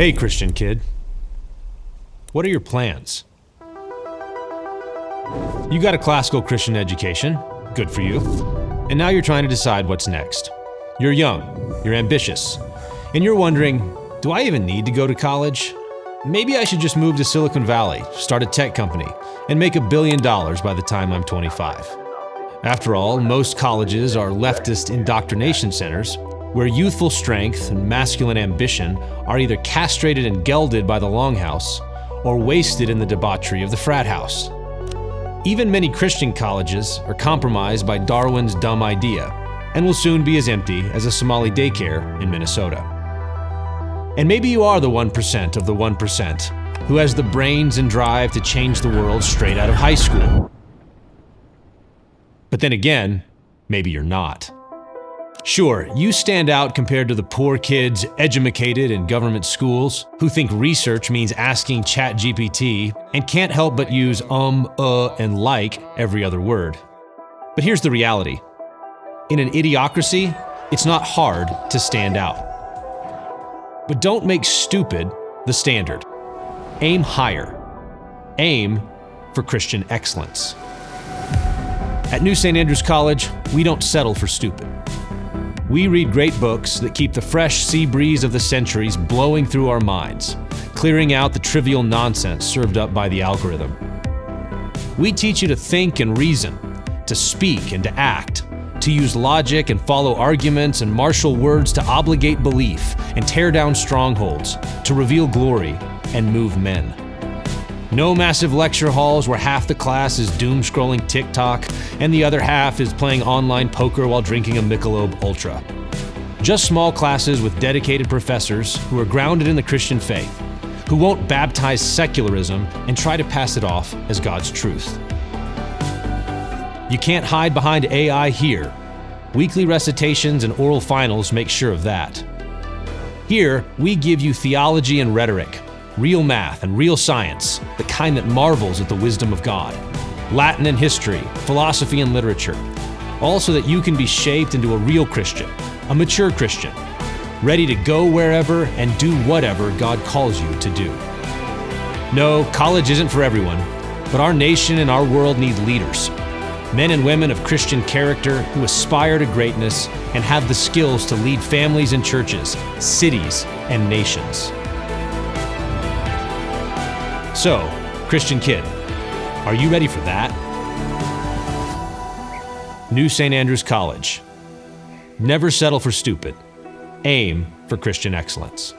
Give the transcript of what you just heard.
Hey, Christian kid. What are your plans? You got a classical Christian education. Good for you. And now you're trying to decide what's next. You're young, you're ambitious, and you're wondering, do I even need to go to college? Maybe I should just move to Silicon Valley, start a tech company, and make $1 billion by the time I'm 25. After all, most colleges are leftist indoctrination centers where youthful strength and masculine ambition are either castrated and gelded by the longhouse or wasted in the debauchery of the frat house. Even many Christian colleges are compromised by Darwin's dumb idea and will soon be as empty as a Somali daycare in Minnesota. And maybe you are the 1% of the 1% who has the brains and drive to change the world straight out of high school. But then again, maybe you're not. Sure, you stand out compared to the poor kids edumacated in government schools who think research means asking ChatGPT and can't help but use and like every other word. But here's the reality. In an idiocracy, it's not hard to stand out. But don't make stupid the standard. Aim higher. Aim for Christian excellence. At New St. Andrews College, we don't settle for stupid. We read great books that keep the fresh sea breeze of the centuries blowing through our minds, clearing out the trivial nonsense served up by the algorithm. We teach you to think and reason, to speak and to act, to use logic and follow arguments and marshal words to obligate belief and tear down strongholds, to reveal glory and move men. No massive lecture halls where half the class is doom-scrolling TikTok and the other half is playing online poker while drinking a Michelob Ultra. Just small classes with dedicated professors who are grounded in the Christian faith, who won't baptize secularism and try to pass it off as God's truth. You can't hide behind AI here. Weekly recitations and oral finals make sure of that. Here, we give you theology and rhetoric, real math and real science, the kind that marvels at the wisdom of God, Latin and history, philosophy and literature, all so that you can be shaped into a real Christian, a mature Christian, ready to go wherever and do whatever God calls you to do. No, college isn't for everyone, but our nation and our world need leaders, men and women of Christian character who aspire to greatness and have the skills to lead families and churches, cities and nations. So, Christian kid, are you ready for that? New St. Andrews College. Never settle for stupid. Aim for Christian excellence.